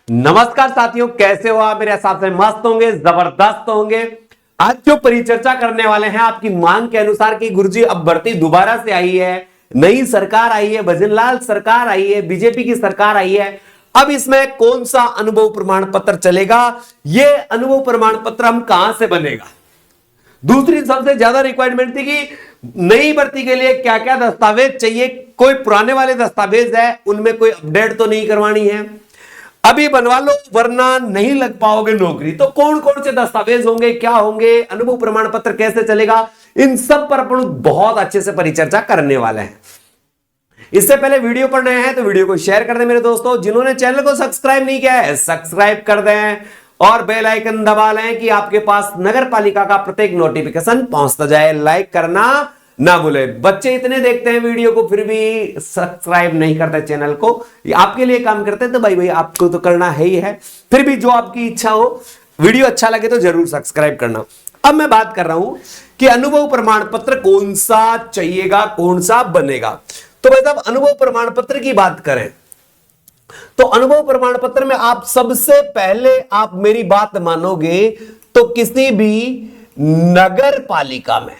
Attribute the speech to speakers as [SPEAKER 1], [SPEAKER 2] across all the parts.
[SPEAKER 1] नमस्कार साथियों, कैसे हो आप? मेरे हिसाब से मस्त होंगे, जबरदस्त होंगे। आज जो परिचर्चा करने वाले हैं आपकी मांग के अनुसार कि गुरुजी अब भर्ती दोबारा से आई है, नई सरकार आई है, भजनलाल सरकार आई है, बीजेपी की सरकार आई है। अब इसमें कौन सा अनुभव प्रमाण पत्र चलेगा? यह अनुभव प्रमाण पत्र हम कहां से बनेगा? दूसरी सबसे ज्यादा रिक्वायरमेंट थी कि नई भर्ती के लिए क्या क्या दस्तावेज चाहिए। कोई पुराने वाले दस्तावेज है उनमें कोई अपडेट तो नहीं करवानी है, अभी बनवा लो वरना नहीं लग पाओगे नौकरी। तो कौन कौन से दस्तावेज होंगे, क्या होंगे, अनुभव प्रमाण पत्र कैसे चलेगा, इन सब पर अपन बहुत अच्छे से परिचर्चा करने वाले हैं। इससे पहले वीडियो पर नए हैं तो वीडियो को शेयर कर दें मेरे दोस्तों। जिन्होंने चैनल को सब्सक्राइब नहीं किया है सब्सक्राइब कर दें और बेल आइकन दबा लें कि आपके पास नगर पालिका का प्रत्येक नोटिफिकेशन पहुंचता जाए। लाइक करना ना भूले। बच्चे इतने देखते हैं वीडियो को फिर भी सब्सक्राइब नहीं करते चैनल को। ये आपके लिए काम करते हैं तो भाई आपको तो करना है ही है। फिर भी जो आपकी इच्छा हो, वीडियो अच्छा लगे तो जरूर सब्सक्राइब करना। अब मैं बात कर रहा हूं कि अनुभव प्रमाण पत्र कौन सा चाहिएगा, कौन सा बनेगा। तो भाई साहब अनुभव प्रमाण पत्र की बात करें तो अनुभव प्रमाण पत्र में आप सबसे पहले आप मेरी बात मानोगे तो किसी भी नगर पालिका में,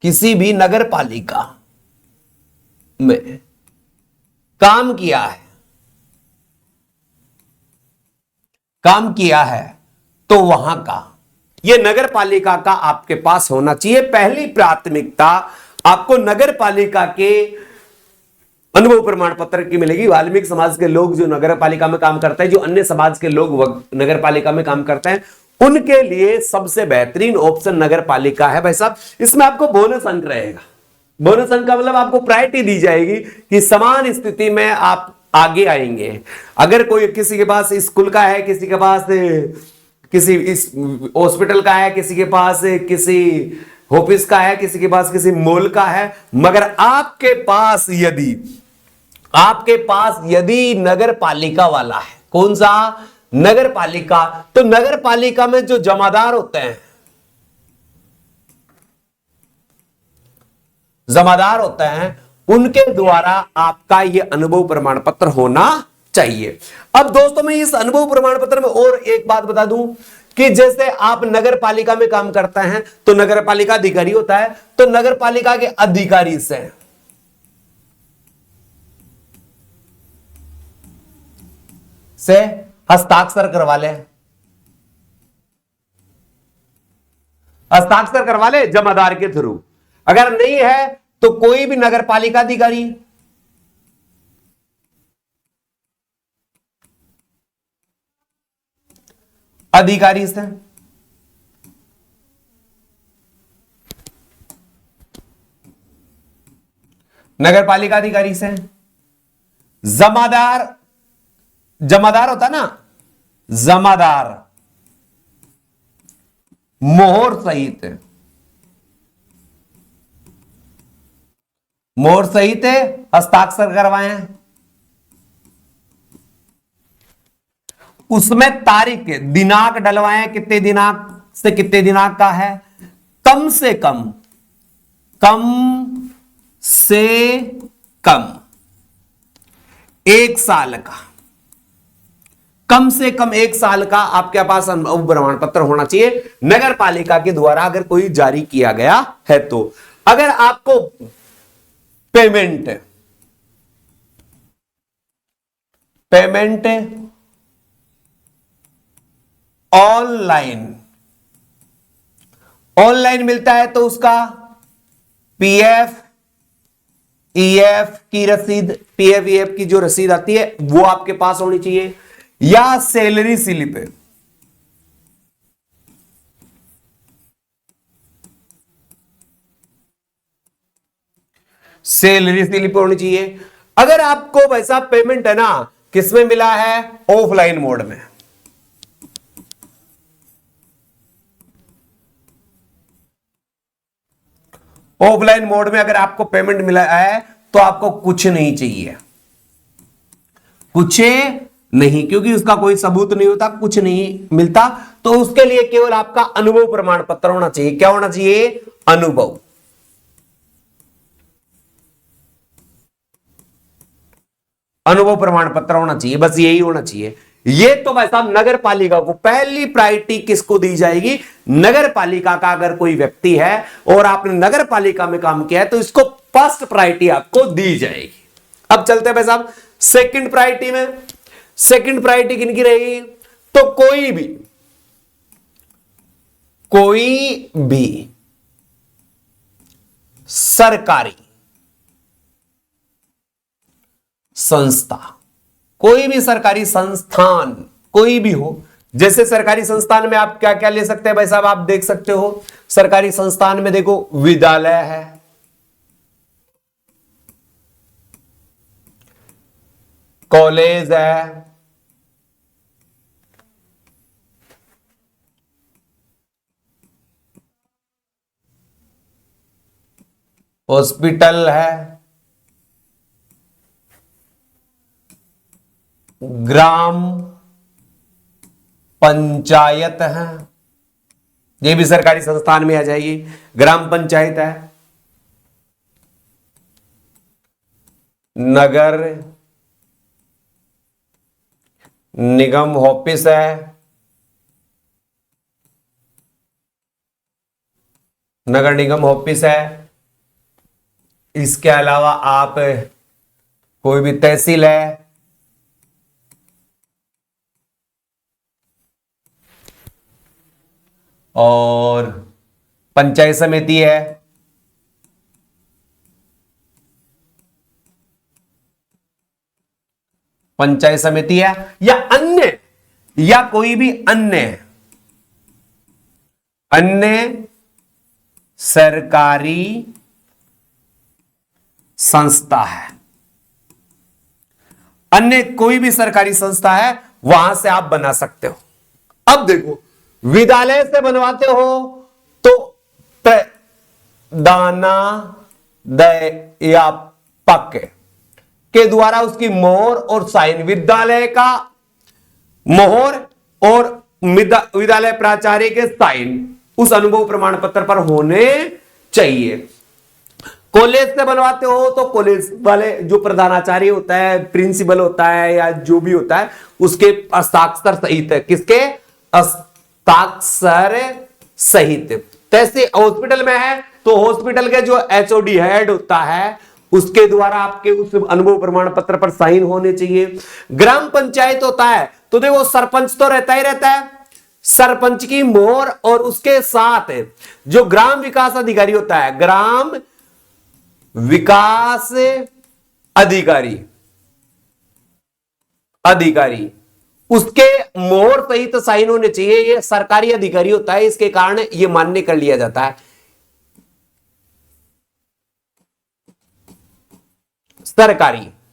[SPEAKER 1] किसी भी नगर पालिका में काम किया है तो वहां का यह नगर पालिका का आपके पास होना चाहिए। पहली प्राथमिकता आपको नगर पालिका के अनुभव प्रमाण पत्र की मिलेगी। वाल्मीकि समाज के लोग जो नगर पालिका में काम करते हैं, जो अन्य समाज के लोग नगर पालिका में काम करते हैं, उनके लिए सबसे बेहतरीन ऑप्शन नगर पालिका है भाई साहब। इसमें आपको बोनस अंक रहेगा। बोनस अंक का मतलब आपको प्रायोरिटी दी जाएगी कि समान स्थिति में आप आगे आएंगे। अगर कोई किसी के पास स्कूल का है, किसी के पास किसी इस हॉस्पिटल का है, किसी के पास किसी ऑफिस का है, किसी के पास किसी मॉल का है, मगर आपके पास यदि नगर पालिका वाला है, कौन सा? नगर पालिका। तो नगर पालिका में जो जमादार होते हैं उनके द्वारा आपका यह अनुभव प्रमाण पत्र होना चाहिए। अब दोस्तों मैं इस अनुभव प्रमाण पत्र में और एक बात बता दूं कि जैसे आप नगर पालिका में काम करते हैं तो नगर पालिका अधिकारी होता है, तो नगर पालिका के अधिकारी से हस्ताक्षर करवा ले जमादार के थ्रू। अगर नहीं है तो कोई भी नगर पालिका अधिकारी से नगर पालिका अधिकारी से जमादार होता ना, जमादार मोहर सहित हस्ताक्षर करवाएं। उसमें तारीख दिनांक डलवाएं, कितने दिनांक से कितने दिनांक का है। कम से कम 1 साल का, कम से कम 1 साल का आपके पास अनुभव प्रमाण पत्र होना चाहिए नगर पालिका के द्वारा अगर कोई जारी किया गया है। तो अगर आपको पेमेंट ऑनलाइन मिलता है तो उसका पीएफ ईएफ की रसीद, पीएफ ईएफ की जो रसीद आती है वो आपके पास होनी चाहिए, या सैलरी स्लिप होनी चाहिए। अगर आपको वैसा पेमेंट है ना, किसमें मिला है? ऑफलाइन मोड में। ऑफलाइन मोड में अगर आपको पेमेंट मिला है तो आपको कुछ नहीं चाहिए, क्योंकि उसका कोई सबूत नहीं होता, कुछ नहीं मिलता। तो उसके लिए केवल आपका अनुभव प्रमाण पत्र होना चाहिए। क्या होना चाहिए? अनुभव। अनुभव प्रमाण पत्र होना चाहिए, बस यही होना चाहिए। ये तो भाई साहब नगर पालिका को पहली प्रायोरिटी किसको दी जाएगी? नगर पालिका का अगर कोई व्यक्ति है और आपने नगर पालिका में काम किया है तो इसको फर्स्ट प्रायोरिटी आपको दी जाएगी। अब चलते हैं भाई साहब सेकंड प्रायोरिटी में। सेकंड प्रायोरिटी किनकी रहेगी? तो कोई भी सरकारी संस्था, कोई भी सरकारी संस्थान, कोई भी हो। जैसे सरकारी संस्थान में आप क्या क्या ले सकते हैं भाई साहब? आप देख सकते हो सरकारी संस्थान में देखो विद्यालय है, कॉलेज है, हॉस्पिटल है, ग्राम पंचायत है, ये भी सरकारी संस्थान में आ जाएगी। ग्राम पंचायत है, नगर निगम ऑफिस है, नगर निगम ऑफिस है। इसके अलावा आप कोई भी तहसील है, और पंचायत समिति है, पंचायत समिति है, या अन्य, या कोई भी अन्य सरकारी संस्था है, अन्य कोई भी सरकारी संस्था है, वहां से आप बना सकते हो। अब देखो विद्यालय से बनवाते हो तो दानाध्यापक के द्वारा उसकी मोहर और साइन, विद्यालय का मोहर और विद्यालय प्राचार्य के साइन उस अनुभव प्रमाण पत्र पर होने चाहिए। कॉलेज से बनवाते हो तो कॉलेज वाले जो प्रधानाचार्य होता है, प्रिंसिपल होता है, या जो भी होता है, उसके हस्ताक्षर सहित है। किसके? हस्ताक्षर सहित। जैसे हॉस्पिटल में है तो हॉस्पिटल के जो एचओडी हेड होता है उसके द्वारा आपके उस अनुभव प्रमाण पत्र पर साइन होने चाहिए। ग्राम पंचायत होता है तो देखो सरपंच तो रहता ही रहता है, सरपंच की मोहर और उसके साथ जो ग्राम विकास अधिकारी होता है, ग्राम विकास अधिकारी उसके मोहर सहित साइन होने चाहिए। ये सरकारी अधिकारी होता है, इसके कारण ये मान्य कर लिया जाता है।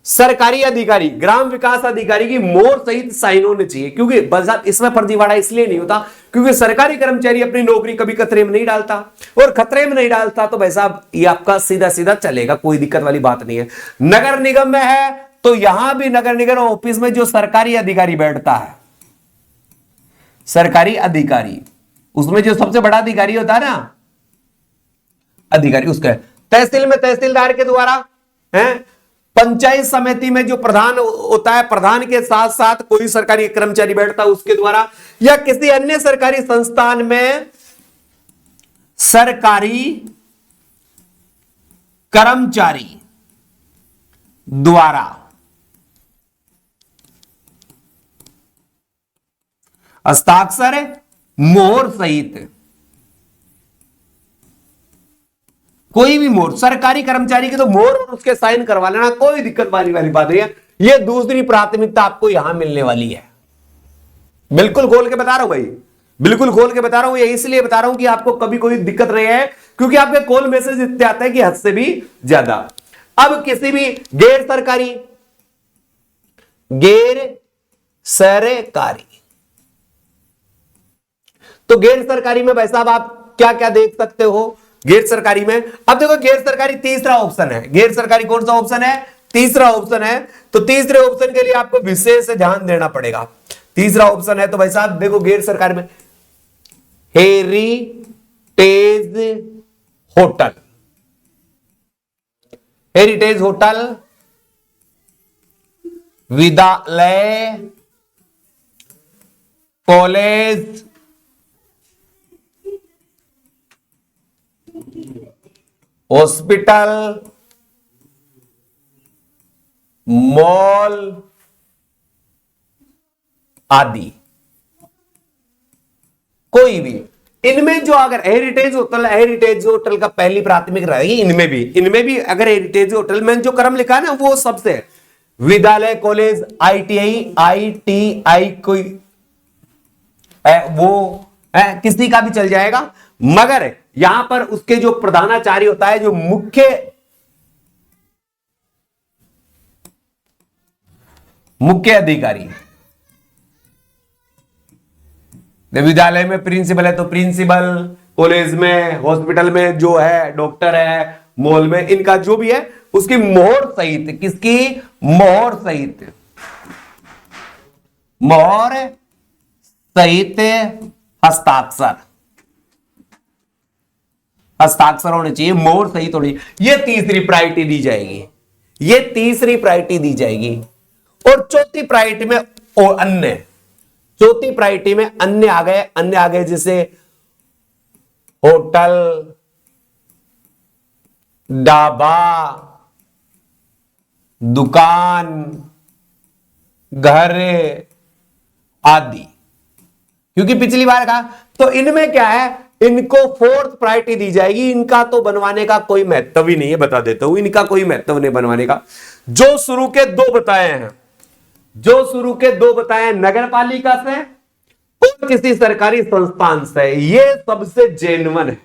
[SPEAKER 1] सरकारी अधिकारी, ग्राम विकास अधिकारी की मोहर सहित साइन होने चाहिए। क्योंकि इसमें फर्जीवाड़ा इसलिए नहीं होता क्योंकि सरकारी कर्मचारी अपनी नौकरी कभी खतरे में नहीं डालता, और खतरे में नहीं डालता तो भाई साहब ये आपका सीधा सीधा चलेगा, कोई दिक्कत वाली बात नहीं है। नगर निगम में है तो यहां भी नगर निगम ऑफिस में जो सरकारी अधिकारी बैठता है, सरकारी अधिकारी, उसमें जो सबसे बड़ा अधिकारी होता है ना अधिकारी, उसका तहसील में तहसीलदार के द्वारा है। पंचायत समिति में जो प्रधान होता है, प्रधान के साथ साथ कोई सरकारी कर्मचारी बैठता है उसके द्वारा, या किसी अन्य सरकारी संस्थान में सरकारी कर्मचारी द्वारा हस्ताक्षर मोहर सहित कोई भी मोहर, सरकारी कर्मचारी की तो मोहर और उसके साइन करवा लेना, कोई दिक्कत वाली बात नहीं है। ये दूसरी प्राथमिकता आपको यहां मिलने वाली है। बिल्कुल खोल के बता रहा हूं भाई, बिल्कुल खोल के बता रहा हूं। ये इसलिए बता रहा हूं कि आपको कभी कोई दिक्कत नहीं है, क्योंकि आपके कॉल मैसेज इतने आते हैं कि हद से भी ज्यादा। अब किसी भी गैर सरकारी तो गैर सरकारी में भाई साहब आप क्या क्या देख सकते हो? गैर सरकारी में अब देखो, गैर सरकारी तीसरा ऑप्शन है। गैर सरकारी कौन सा ऑप्शन है? तीसरा ऑप्शन है। तो तीसरे ऑप्शन के लिए आपको विशेष ध्यान देना पड़ेगा। तीसरा ऑप्शन है तो भाई साहब देखो, गैर सरकारी में हेरिटेज होटल, हेरिटेज होटल, विद्यालय, कॉलेज, हॉस्पिटल, मॉल आदि, कोई भी इनमें जो अगर हेरिटेज होटल का पहली प्राथमिक रहेगी, इनमें भी अगर हेरिटेज होटल में जो क्रम लिखा है ना वो सबसे, विद्यालय, कॉलेज, आईटीआई कोई वो किसी का भी चल जाएगा, मगर यहां पर उसके जो प्रधानाचार्य होता है, जो मुख्य अधिकारी, विद्यालय में प्रिंसिपल है तो प्रिंसिपल, कॉलेज में, हॉस्पिटल में जो है डॉक्टर है, मॉल में इनका जो भी है उसकी मोहर सहित, किसकी मोहर सहित, मोहर सहित हस्ताक्षर होने चाहिए, मोहर सहित होनी, ये तीसरी प्रायोरिटी दी जाएगी, ये तीसरी प्रायोरिटी दी जाएगी। और चौथी प्रायोरिटी में और अन्य, चौथी प्रायोरिटी में अन्य आ गए जैसे होटल, ढाबा, दुकान, घर आदि, क्योंकि पिछली बार कहा तो इनमें क्या है, इनको फोर्थ प्रायोरिटी दी जाएगी, इनका तो बनवाने का कोई महत्व ही नहीं है, बता देता हूं, इनका कोई महत्व नहीं बनवाने का। जो शुरू के दो बताए हैं, नगर पालिका से और किसी सरकारी संस्थान से, ये सबसे जेन्युइन है,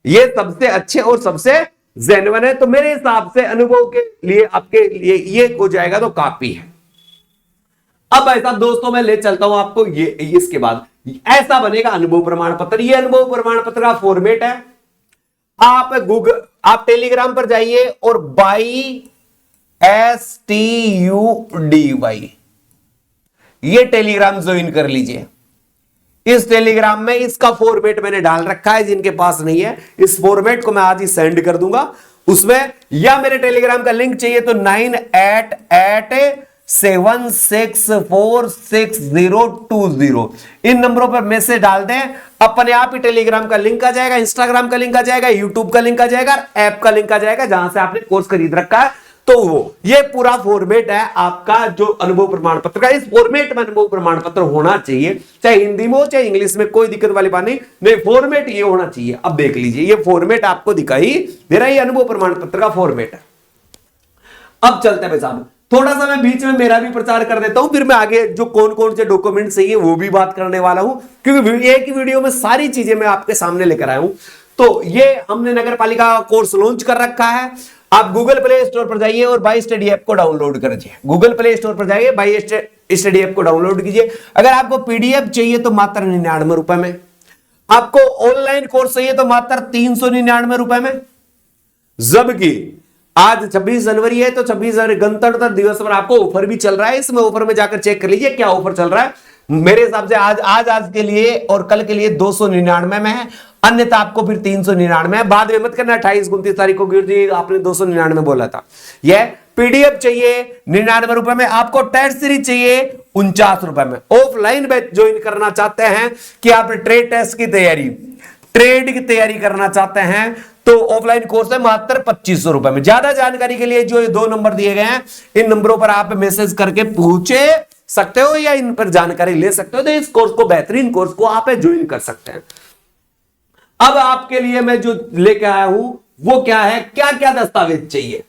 [SPEAKER 1] ये सबसे अच्छे और सबसे जेन्युइन है, तो मेरे हिसाब से अनुभव के लिए आपके लिए ये हो जाएगा तो काफी है। अब ऐसा दोस्तों मैं ले चलता हूं आपको, ये इसके बाद ऐसा बनेगा अनुभव प्रमाण पत्र। ये अनुभव प्रमाण पत्र का फॉर्मेट है, आप टेलीग्राम पर जाइए और STUDY ये टेलीग्राम ज्वाइन कर लीजिए। इस टेलीग्राम में इसका फॉर्मेट मैंने डाल रखा है, जिनके पास नहीं है इस फॉर्मेट को मैं आज ही सेंड कर दूंगा उसमें, या मेरे टेलीग्राम का लिंक चाहिए तो 9887646020 इन नंबरों पर मैसेज डाल दें, अपने आप ही टेलीग्राम का लिंक आ जाएगा, इंस्टाग्राम का लिंक आ जाएगा, यूट्यूब का लिंक आ जाएगा, ऐप का लिंक आ जाएगा जहां से आपने कोर्स खरीद रखा है। तो वो ये पूरा फॉर्मेट है आपका जो अनुभव प्रमाण पत्र का। इस फॉर्मेट में अनुभव प्रमाण पत्र होना चाहिए, चाहे हिंदी में हो चाहे इंग्लिश में, कोई दिक्कत वाली बात नहीं, फॉर्मेट ये होना चाहिए। अब देख लीजिए, ये फॉर्मेट आपको दिखाई दे रहा है, ये अनुभव प्रमाण पत्र का फॉर्मेट है। अब चलते हैं भाई साहब, थोड़ा सा मैं बीच में मेरा भी प्रचार कर देता हूं, फिर मैं आगे जो कौन कौन से डॉक्यूमेंट चाहिए वो भी बात करने वाला हूं, क्योंकि एक ही वीडियो में सारी चीजें मैं आपके सामने लेकर आया हूं। तो ये हमने नगर पालिका का कोर्स लॉन्च कर रखा है। आप गूगल प्ले स्टोर पर जाइए और बाई स्टडी ऐप को डाउनलोड कीजिए। गूगल प्ले स्टोर पर जाइए, बाई स्टडी ऐप को डाउनलोड कीजिए। अगर आपको पीडीएफ चाहिए तो मात्र 99 रुपए में, आपको ऑनलाइन कोर्स चाहिए तो मात्र 399 रुपए में। जबकि आज 26 जनवरी है तो 26 जनवरी गणतंत्र दिवस पर आपको ऑफर भी चल रहा है। इसमें ऑफर में जाकर चेक कर लीजिए क्या ऑफर चल रहा है। मेरे हिसाब से आज के लिए और कल के लिए 299 में है, अन्यथा आपको फिर 399 है। बाद में मत करना 28-29 तारीख को गिर जी आपने 299 बोला था। यह पीडीएफ चाहिए 99 रुपए में, आपको टेस्ट सीरीज चाहिए 49 रुपए में। ऑफलाइन बैच ज्वाइन करना चाहते हैं कि आप ट्रेड टेस्ट की तैयारी, ट्रेड की तैयारी करना चाहते हैं तो ऑफलाइन कोर्स है मात्र 2500 रुपए में। ज्यादा जानकारी के लिए जो ये 2 नंबर दिए गए हैं इन नंबरों पर आप मैसेज करके पूछे सकते हो या इन पर जानकारी ले सकते हो, तो इस कोर्स को, बेहतरीन कोर्स को आप ज्वाइन कर सकते हैं। अब आपके लिए मैं जो लेके आया हूं वो क्या है, क्या क्या दस्तावेज चाहिए,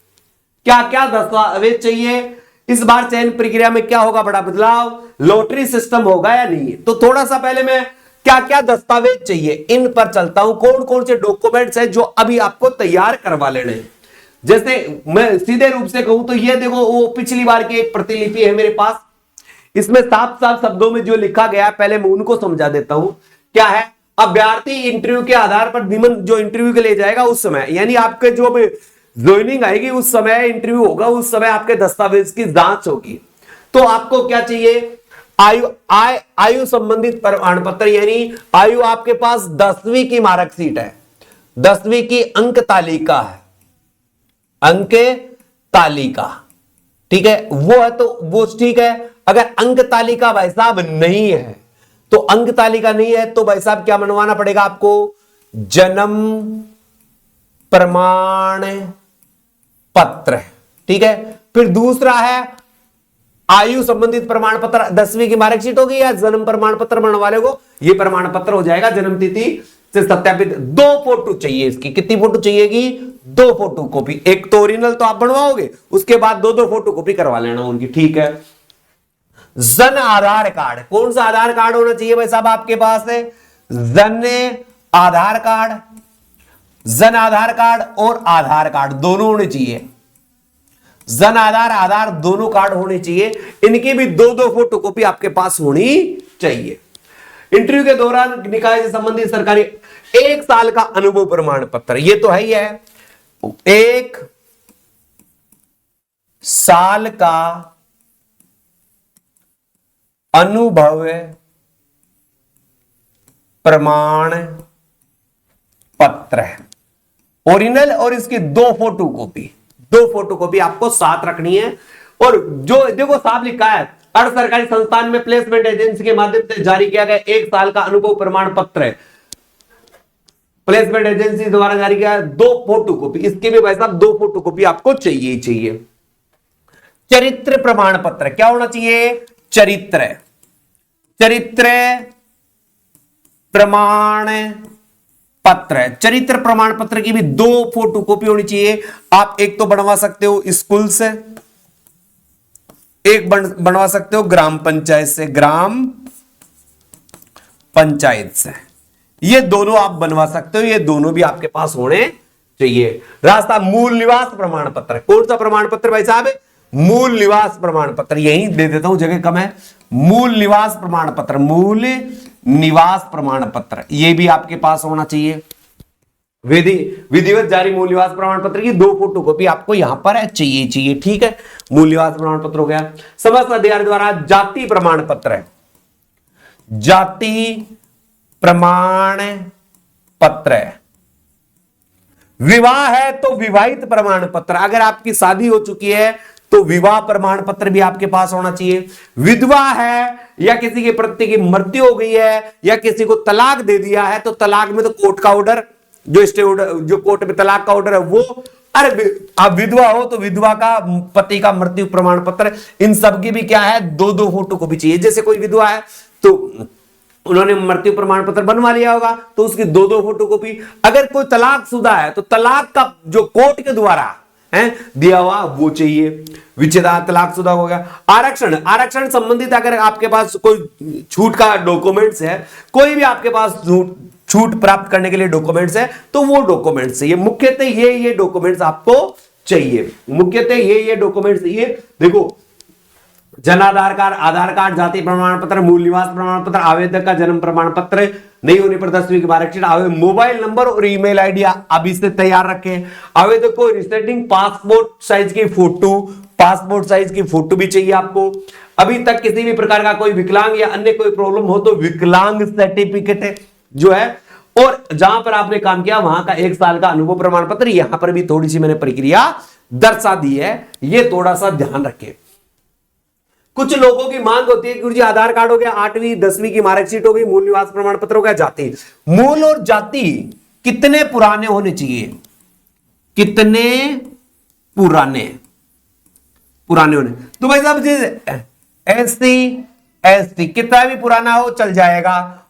[SPEAKER 1] क्या क्या दस्तावेज चाहिए। इस बार चयन प्रक्रिया में क्या होगा बड़ा बदलाव, लॉटरी सिस्टम होगा या नहीं। तो थोड़ा सा पहले मैं क्या क्या दस्तावेज चाहिए इन पर चलता हूं, कौन कौन से डॉक्यूमेंट्स हैं जो अभी आपको तैयार करवा लेने हैं। जैसे मैं सीधे रूप से कहूं तो ये देखो, वो पिछली बार की एक प्रतिलिपि है मेरे पास, इसमें साफ साफ शब्दों में जो लिखा गया, पहले मैं उनको समझा देता हूं। क्या है, अभ्यर्थी इंटरव्यू के आधार पर निमन जो इंटरव्यू के लिए जाएगा उस समय, यानी आपके जो ज्वाइनिंग आएगी उस समय इंटरव्यू होगा, उस समय आपके दस्तावेज की जांच होगी। तो आपको क्या चाहिए, आयु संबंधित प्रमाण पत्र, यानी आयु आपके पास 10वीं की मार्कशीट है, 10वीं की अंक तालिका है, अंक तालिका, ठीक है, वो है तो वो ठीक है। अगर अंक तालिका भाई साहब नहीं है, तो अंक तालिका नहीं है तो भाई साहब क्या बनवाना पड़ेगा आपको, जन्म प्रमाण पत्र। ठीक है, फिर दूसरा है आयु संबंधित प्रमाण पत्र, 10वीं की मार्कशीट होगी या जन्म प्रमाण पत्र बनने वाले को ये प्रमाण पत्र हो जाएगा, जन्म तिथि से सत्यापित। 2 फोटो चाहिए इसकी, कितनी फोटो चाहिएगी, 2 फोटो कॉपी। एक तो ओरिजिनल तो आप बनवाओगे, उसके बाद 2 फोटो कॉपी करवा लेना उनकी। ठीक है, जन आधार कार्ड, कौन सा आधार कार्ड होना चाहिए भाई साहब आपके पास है, जन आधार कार्ड, जन आधार कार्ड और आधार कार्ड दोनों होने चाहिए। जन आधार आधार दोनों कार्ड होने चाहिए, इनकी भी 2 फोटो कॉपी आपके पास होनी चाहिए। इंटरव्यू के दौरान निकाय से संबंधित सरकारी 1 साल का अनुभव प्रमाण पत्र, ये तो है ही है, 1 साल का अनुभव प्रमाण पत्र है, ओरिजिनल और इसकी 2 फोटो कॉपी, 2 फोटो कॉपी आपको साथ रखनी है। और जो देखो साफ लिखा है, अर्ध सरकारी संस्थान में प्लेसमेंट एजेंसी के माध्यम से जारी किया गया 1 साल का अनुभव प्रमाण पत्र है, प्लेसमेंट एजेंसी द्वारा जारी किया है, 2 फोटो कॉपी, इसके भी भाई साहब 2 फोटो कॉपी आपको चाहिए ही चाहिए। चरित्र प्रमाण पत्र क्या होना चाहिए, चरित्र प्रमाण पत्र, चरित्र प्रमाण पत्र की भी 2 फोटो कॉपी होनी चाहिए। आप एक तो बनवा सकते हो स्कूल से, एक बनवा सकते हो ग्राम पंचायत से, ग्राम पंचायत से, ये दोनों आप बनवा सकते हो, ये दोनों भी आपके पास होने चाहिए। रास्ता मूल निवास प्रमाण पत्र, कौन सा प्रमाण पत्र भाई साहब, मूल निवास प्रमाण पत्र, यही दे देता हूं जगह कम है, मूल निवास प्रमाण पत्र, मूल निवास प्रमाण पत्र, ये भी आपके पास होना चाहिए। विधिवत जारी मूल निवास प्रमाण पत्र की 2 फोटो कॉपी आपको यहां पर चाहिए। ठीक है, मूल निवास प्रमाण पत्र हो गया। समस्त अधिकारी द्वारा जाति प्रमाण पत्र है, जाति प्रमाण पत्र है। विवाह है तो विवाहित प्रमाण पत्र, अगर आपकी शादी हो चुकी है तो विवाह प्रमाण पत्र भी आपके पास होना चाहिए। विधवा है या किसी के पति की मृत्यु हो गई है या किसी को तलाक दे दिया है, तो तलाक में तो कोर्ट का ऑर्डर, जो स्टे ऑर्डर, जो कोर्ट में तलाक का ऑर्डर है वो, अरे आप विधवा हो तो विधवा का पति का मृत्यु प्रमाण पत्र, इन सब की भी क्या है 2 फोटो कॉपी चाहिए। जैसे कोई विधवा है तो उन्होंने मृत्यु प्रमाण पत्र बनवा लिया होगा तो उसकी 2 फोटो कॉपी। अगर कोई तलाकशुदा है तो तलाक का जो कोर्ट के द्वारा है दिया हुआ वो चाहिए। विच्छेदन तलाकशुदा हो गया। आरक्षण संबंधित अगर आपके पास कोई छूट का डॉक्यूमेंट्स है, कोई भी आपके पास छूट प्राप्त करने के लिए डॉक्यूमेंट्स है तो वो डॉक्यूमेंट्स चाहिए। मुख्यतः ये डॉक्यूमेंट्स आपको चाहिए, मुख्यतः ये डॉक्यूमेंट्स चाहिए। देखो, जन आधार कार्ड, आधार कार्ड, जाति प्रमाण पत्र, मूल निवास प्रमाण पत्र, आवेदक का जन्म प्रमाण पत्र, नहीं होने पर 10वीं की मार्कशीट, मोबाइल नंबर और ईमेल आईडी अभी से तैयार रखें। आवेदक को रिसेंटिंग पासपोर्ट साइज की फोटो, पासपोर्ट साइज की फोटो भी चाहिए आपको। अभी तक किसी भी प्रकार का कोई विकलांग या अन्य कोई प्रॉब्लम हो तो विकलांग सर्टिफिकेट जो है, और जहां पर आपने काम किया वहां का 1 साल का अनुभव प्रमाण पत्र। यहां पर भी थोड़ी सी मैंने प्रक्रिया दर्शा दी है, ये थोड़ा सा ध्यान रखें। कुछ लोगों की मांग होती है कि गुरुजी आधार कार्ड हो गया, 8वीं 10वीं की मार्कशीट हो गई, मूल निवास प्रमाण पत्र हो गया, जाति। मूल और जाति कितने पुराने होने चाहिए, कितने पुराने होने, तो भाई साहब एसटी कितना भी पुराना हो चल जाएगा।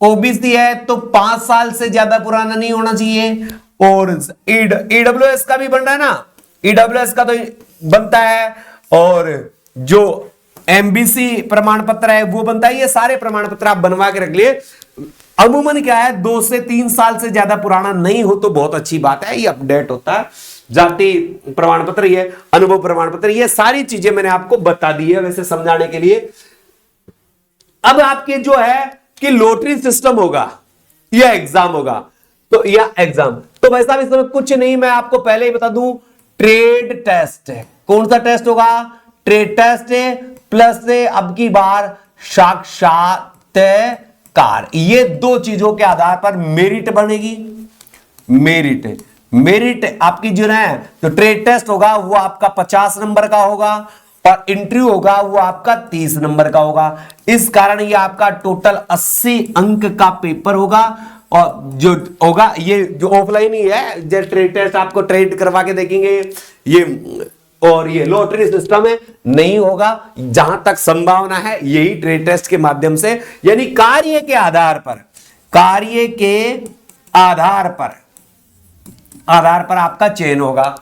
[SPEAKER 1] ओबीसी है तो 5 साल से ज्यादा पुराना नहीं होना चाहिए। और ईडब्ल्यूएस का भी बन रहा है ना, ईडब्ल्यूएस का तो बनता है, और जो एमबीसी प्रमाण पत्र है वो बनता है। ये सारे प्रमाण पत्र आप बनवा के रख लिए। अमूमन क्या है, 2 से 3 साल से ज्यादा पुराना नहीं हो तो बहुत अच्छी बात है, ये अपडेट होता है। जाति प्रमाण पत्र, ये अनुभव प्रमाण पत्र, ये सारी चीजें मैंने आपको बता दी है वैसे समझाने के लिए। अब आपके जो है कि लॉटरी सिस्टम होगा या एग्जाम होगा, तो या एग्जाम, तो भाई साहब इसमें कुछ नहीं, मैं आपको पहले ही बता दूं, ट्रेड टेस्ट है। कौन सा टेस्ट होगा, ट्रेड टेस्ट है, प्लस से अब की बार साक्षात्कार। ये 2 चीजों के आधार पर मेरिट बनेगी। मेरिट मेरिट आपकी जो है तो ट्रेड टेस्ट होगा वो आपका 50 नंबर का होगा और इंटरव्यू होगा वो आपका 30 नंबर का होगा। इस कारण ये आपका टोटल 80 अंक का पेपर होगा। और जो होगा ये जो ऑफलाइन ही है, जो ट्रेड टेस्ट आपको ट्रेड करवा के देखेंगे ये, और ये लॉटरी सिस्टम है, नहीं होगा। जहां तक संभावना है यही ट्रेड टेस्ट के माध्यम से, यानी कार्य के आधार पर, कार्य के आधार पर आपका चयन होगा।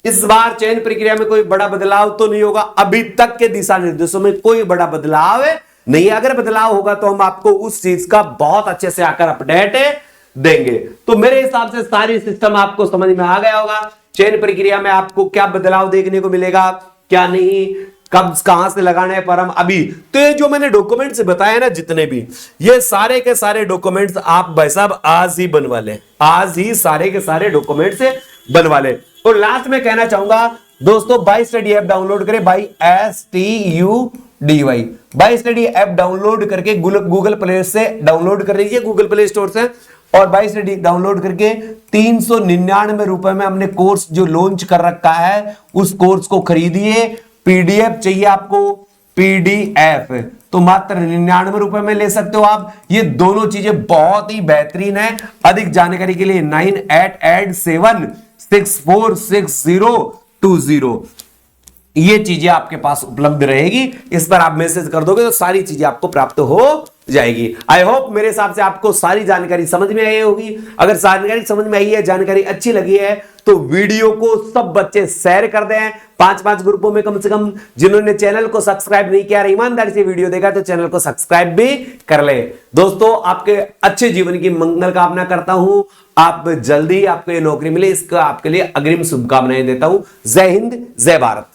[SPEAKER 1] इस बार चयन प्रक्रिया में कोई बड़ा बदलाव तो नहीं होगा, अभी तक के दिशा निर्देशों में कोई बड़ा बदलाव नहीं। अगर बदलाव होगा तो हम आपको उस चीज का बहुत अच्छे से आकर अपडेट देंगे। तो मेरे हिसाब से सारी सिस्टम आपको समझ में आ गया होगा। चयन प्रक्रिया में आपको क्या बदलाव देखने को मिलेगा, क्या नहीं, कब कहां से लगाना है फॉर्म। अभी तो ये जो मैंने डॉक्यूमेंट्स बताए ना जितने भी, ये सारे के सारे डॉक्यूमेंट्स आप भाई साहब आज ही बनवा लें, आज ही सारे के सारे डॉक्यूमेंट्स बनवा लें। और लास्ट में कहना चाहूंगा दोस्तों, बाई स्टडी ऐप डाउनलोड करें, by STUDY, by study app download करके गूगल प्ले से डाउनलोड कर लीजिए, गूगल प्ले स्टोर से। और बाई स्टडी डाउनलोड करके 399 रुपए में हमने कोर्स जो लॉन्च कर रखा है उस कोर्स को खरीदिए। PDF चाहिए आपको, PDF तो मात्र 99 रुपए में ले सकते हो आप। ये दोनों चीजें बहुत ही बेहतरीन है। अधिक जानकारी के लिए 9887646020 ये चीजें आपके पास उपलब्ध रहेगी। इस पर आप मैसेज कर दोगे तो सारी चीजें आपको प्राप्त हो जाएगी। आई होप मेरे हिसाब से आपको सारी जानकारी समझ में आई होगी। अगर जानकारी समझ में आई है, जानकारी अच्छी लगी है तो वीडियो को सब बच्चे शेयर कर दें 5-5 ग्रुपों में कम से कम। जिन्होंने चैनल को सब्सक्राइब नहीं किया, ईमानदारी से वीडियो देखा तो चैनल को सब्सक्राइब भी कर ले। दोस्तों आपके अच्छे जीवन की मंगल कामना करता हूं, आप जल्दी आपको ये नौकरी मिले, इसका आपके लिए अग्रिम शुभकामनाएं देता हूं। जय हिंद, जय भारत।